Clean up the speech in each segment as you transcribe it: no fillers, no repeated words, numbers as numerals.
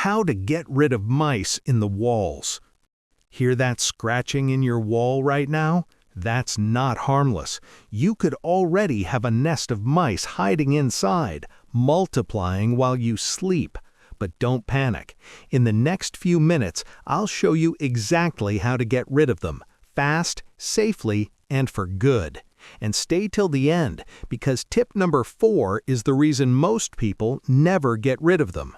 How to get rid of mice in the walls. Hear that scratching in your wall right now? That's not harmless. You could already have a nest of mice hiding inside, multiplying while you sleep. But don't panic. In the next few minutes, I'll show you exactly how to get rid of them, fast, safely, and for good. And stay till the end, because tip number 4 is the reason most people never get rid of them.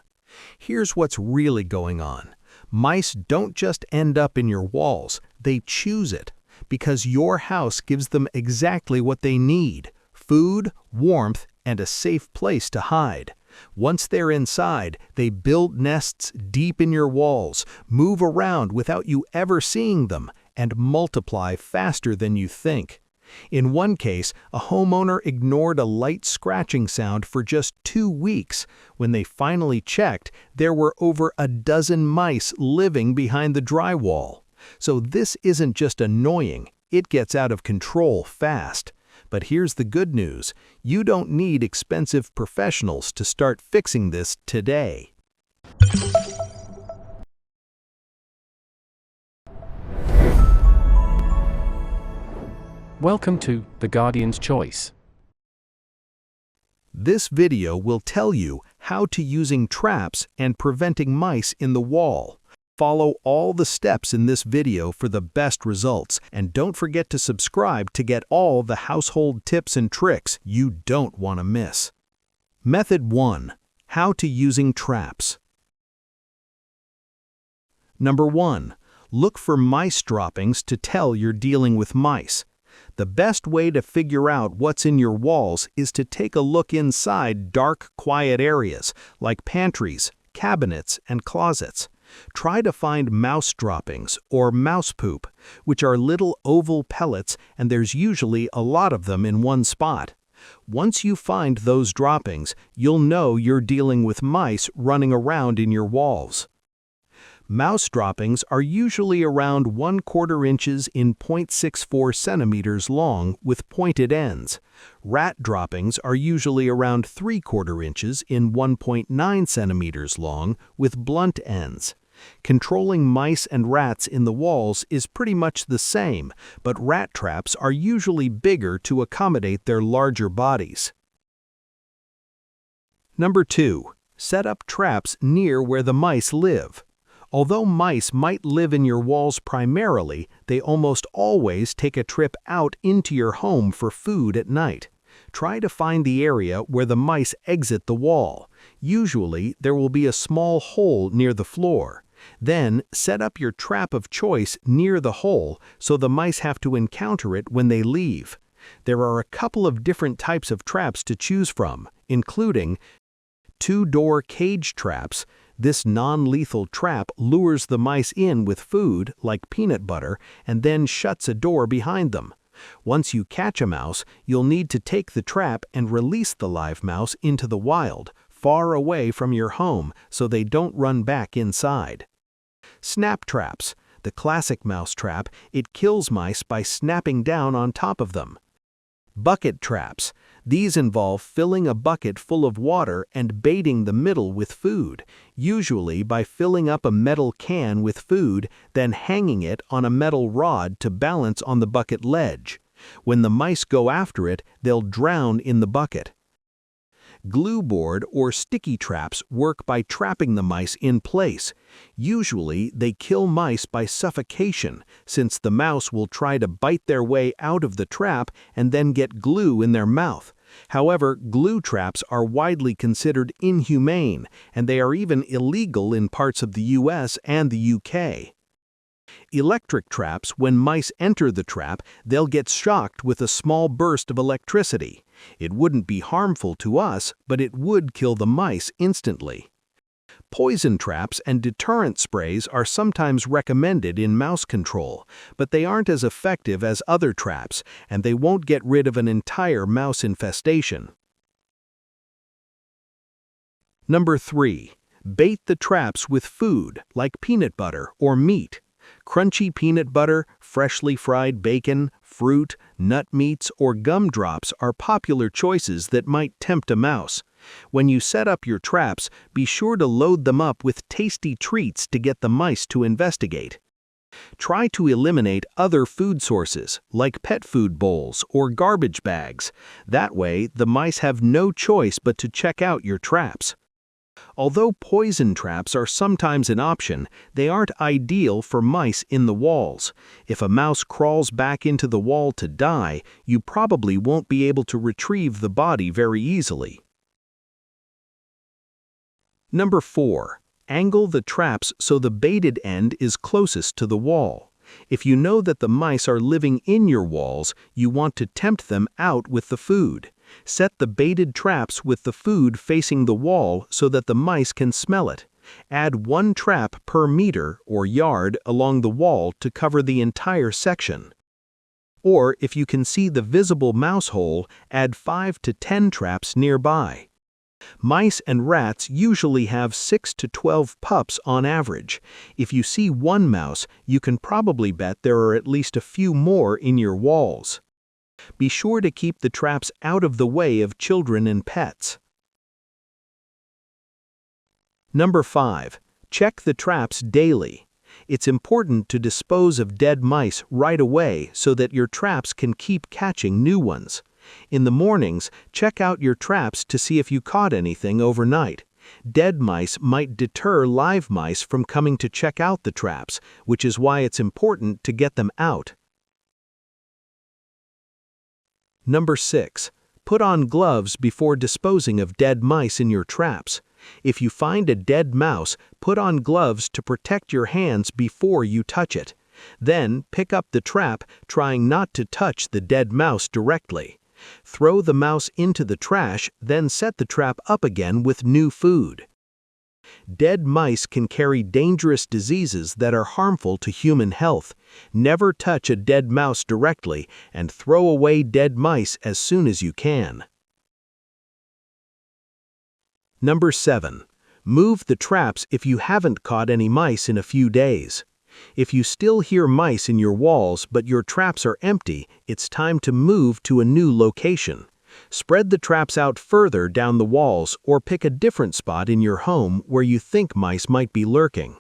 Here's what's really going on. Mice don't just end up in your walls, they choose it, because your house gives them exactly what they need: food, warmth, and a safe place to hide. Once they're inside, they build nests deep in your walls, move around without you ever seeing them, and multiply faster than you think. In one case, a homeowner ignored a light scratching sound for just 2 weeks. When they finally checked, there were over a dozen mice living behind the drywall. So this isn't just annoying, it gets out of control fast. But here's the good news: you don't need expensive professionals to start fixing this today. Welcome to The Guardian's Choice. This video will tell you how to using traps and preventing mice in the wall. Follow all the steps in this video for the best results, and don't forget to subscribe to get all the household tips and tricks you don't want to miss. Method 1. How to using traps. Number 1. Look for mice droppings to tell you're dealing with mice. The best way to figure out what's in your walls is to take a look inside dark, quiet areas like pantries, cabinets, and closets. Try to find mouse droppings or mouse poop, which are little oval pellets, and there's usually a lot of them in one spot. Once you find those droppings, you'll know you're dealing with mice running around in your walls. Mouse droppings are usually around 1/4 inches in 0.64 centimeters long with pointed ends. Rat droppings are usually around 3/4 inches in 1.9 centimeters long with blunt ends. Controlling mice and rats in the walls is pretty much the same, but rat traps are usually bigger to accommodate their larger bodies. Number 2. Set up traps near where the mice live. Although mice might live in your walls primarily, they almost always take a trip out into your home for food at night. Try to find the area where the mice exit the wall. Usually, there will be a small hole near the floor. Then, set up your trap of choice near the hole so the mice have to encounter it when they leave. There are a couple of different types of traps to choose from, including 2-door cage traps. This non-lethal trap lures the mice in with food, like peanut butter, and then shuts a door behind them. Once you catch a mouse, you'll need to take the trap and release the live mouse into the wild, far away from your home, so they don't run back inside. Snap traps. The classic mouse trap, it kills mice by snapping down on top of them. Bucket traps. These involve filling a bucket full of water and baiting the middle with food, usually by filling up a metal can with food, then hanging it on a metal rod to balance on the bucket ledge. When the mice go after it, they'll drown in the bucket. Glue board or sticky traps work by trapping the mice in place. Usually, they kill mice by suffocation, since the mouse will try to bite their way out of the trap and then get glue in their mouth. However, glue traps are widely considered inhumane, and they are even illegal in parts of the US and the UK. Electric traps, when mice enter the trap, they'll get shocked with a small burst of electricity. It wouldn't be harmful to us, but it would kill the mice instantly. Poison traps and deterrent sprays are sometimes recommended in mouse control, but they aren't as effective as other traps, and they won't get rid of an entire mouse infestation. Number 3. Bait the traps with food, like peanut butter or meat. Crunchy peanut butter, freshly fried bacon, fruit, nut meats, or gumdrops are popular choices that might tempt a mouse. When you set up your traps, be sure to load them up with tasty treats to get the mice to investigate. Try to eliminate other food sources, like pet food bowls or garbage bags. That way, the mice have no choice but to check out your traps. Although poison traps are sometimes an option, they aren't ideal for mice in the walls. If a mouse crawls back into the wall to die, you probably won't be able to retrieve the body very easily. Number 4. Angle the traps so the baited end is closest to the wall. If you know that the mice are living in your walls, you want to tempt them out with the food. Set the baited traps with the food facing the wall so that the mice can smell it. Add 1 trap per meter or yard along the wall to cover the entire section. Or if you can see the visible mouse hole, add 5 to 10 traps nearby. Mice and rats usually have 6 to 12 pups on average. If you see one mouse, you can probably bet there are at least a few more in your walls. Be sure to keep the traps out of the way of children and pets. Number 5. Check the traps daily. It's important to dispose of dead mice right away so that your traps can keep catching new ones. In the mornings, check out your traps to see if you caught anything overnight. Dead mice might deter live mice from coming to check out the traps, which is why it's important to get them out. Number 6. Put on gloves before disposing of dead mice in your traps. If you find a dead mouse, put on gloves to protect your hands before you touch it. Then, pick up the trap, trying not to touch the dead mouse directly. Throw the mouse into the trash, then set the trap up again with new food. Dead mice can carry dangerous diseases that are harmful to human health. Never touch a dead mouse directly, and throw away dead mice as soon as you can. Number 7. Move the traps if you haven't caught any mice in a few days. If you still hear mice in your walls but your traps are empty, it's time to move to a new location. Spread the traps out further down the walls or pick a different spot in your home where you think mice might be lurking.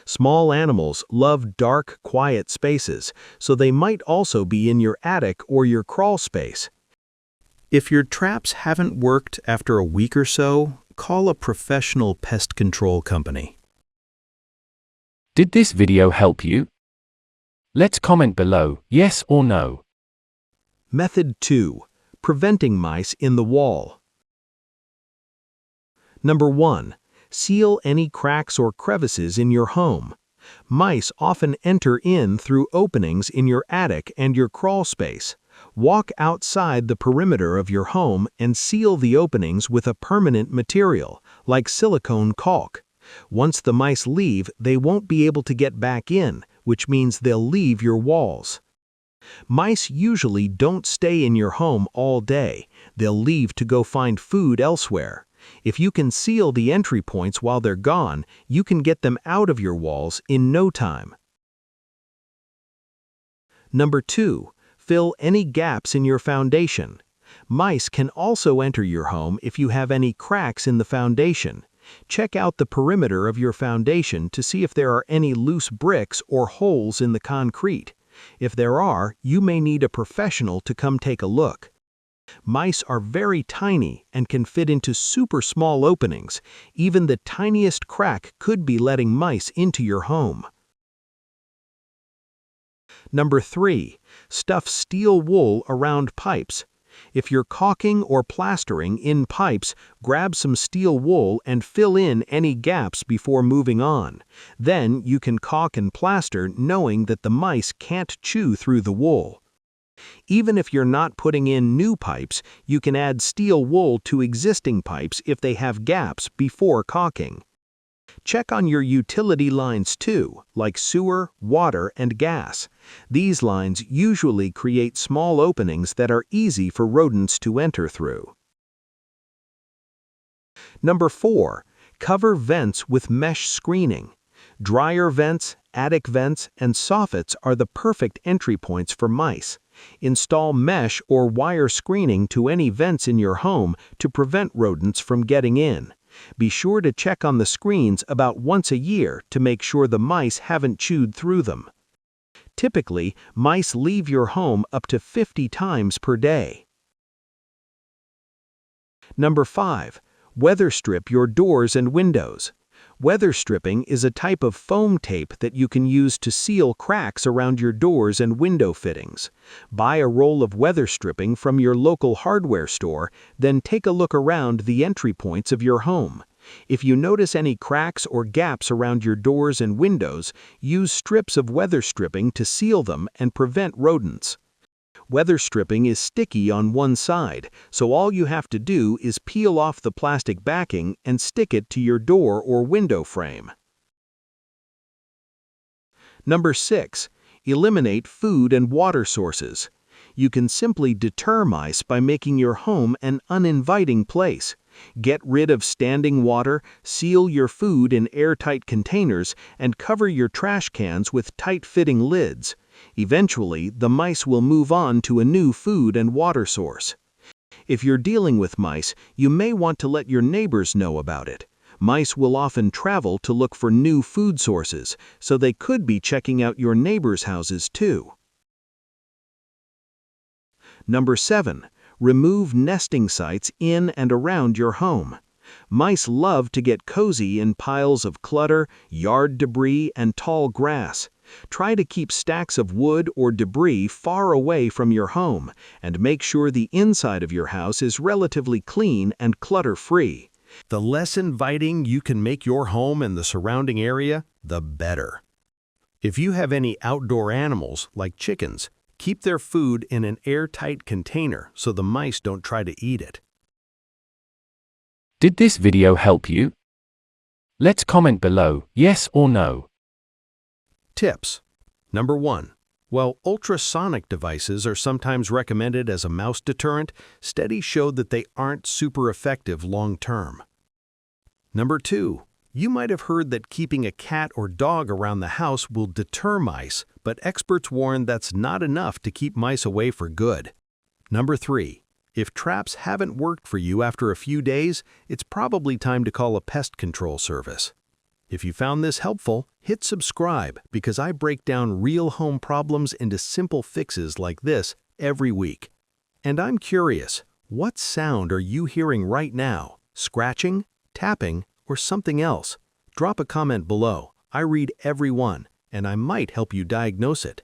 Small animals love dark, quiet spaces, so they might also be in your attic or your crawl space. If your traps haven't worked after a week or so, call a professional pest control company. Did this video help you? Let's comment below, yes or no. Method 2. Preventing mice in the wall. Number 1. Seal any cracks or crevices in your home. Mice often enter in through openings in your attic and your crawl space. Walk outside the perimeter of your home and seal the openings with a permanent material, like silicone caulk. Once the mice leave, they won't be able to get back in, which means they'll leave your walls. Mice usually don't stay in your home all day. They'll leave to go find food elsewhere. If you can seal the entry points while they're gone, you can get them out of your walls in no time. Number 2. Fill any gaps in your foundation. Mice can also enter your home if you have any cracks in the foundation. Check out the perimeter of your foundation to see if there are any loose bricks or holes in the concrete. If there are, you may need a professional to come take a look. Mice are very tiny and can fit into super small openings. Even the tiniest crack could be letting mice into your home. Number 3. Stuff steel wool around pipes. If you're caulking or plastering in pipes, grab some steel wool and fill in any gaps before moving on. Then you can caulk and plaster knowing that the mice can't chew through the wool. Even if you're not putting in new pipes, you can add steel wool to existing pipes if they have gaps before caulking. Check on your utility lines too, like sewer, water, and gas. These lines usually create small openings that are easy for rodents to enter through. Number 4. Cover vents with mesh screening. Dryer vents, attic vents, and soffits are the perfect entry points for mice. Install mesh or wire screening to any vents in your home to prevent rodents from getting in. Be sure to check on the screens about once a year to make sure the mice haven't chewed through them. Typically, mice leave your home up to 50 times per day. Number 5. Weather strip your doors and windows. Weather stripping is a type of foam tape that you can use to seal cracks around your doors and window fittings. Buy a roll of weather stripping from your local hardware store, then take a look around the entry points of your home. If you notice any cracks or gaps around your doors and windows, use strips of weather stripping to seal them and prevent rodents. Weather stripping is sticky on one side, so all you have to do is peel off the plastic backing and stick it to your door or window frame. Number 6. Eliminate food and water sources. You can simply deter mice by making your home an uninviting place. Get rid of standing water, seal your food in airtight containers, and cover your trash cans with tight-fitting lids. Eventually, the mice will move on to a new food and water source. If you're dealing with mice, you may want to let your neighbors know about it. Mice will often travel to look for new food sources, so they could be checking out your neighbors' houses too. Number 7. Remove nesting sites in and around your home. Mice love to get cozy in piles of clutter, yard debris, and tall grass. Try to keep stacks of wood or debris far away from your home, and make sure the inside of your house is relatively clean and clutter-free. The less inviting you can make your home and the surrounding area, the better. If you have any outdoor animals, like chickens, keep their food in an airtight container so the mice don't try to eat it. Did this video help you? Let's comment below, yes or no. Tips. Number 1. While ultrasonic devices are sometimes recommended as a mouse deterrent, studies showed that they aren't super effective long-term. Number 2. You might have heard that keeping a cat or dog around the house will deter mice, but experts warn that's not enough to keep mice away for good. Number 3. If traps haven't worked for you after a few days, it's probably time to call a pest control service. If you found this helpful, hit subscribe because I break down real home problems into simple fixes like this every week. And I'm curious, what sound are you hearing right now? Scratching, tapping, or something else? Drop a comment below. I read every one, and I might help you diagnose it.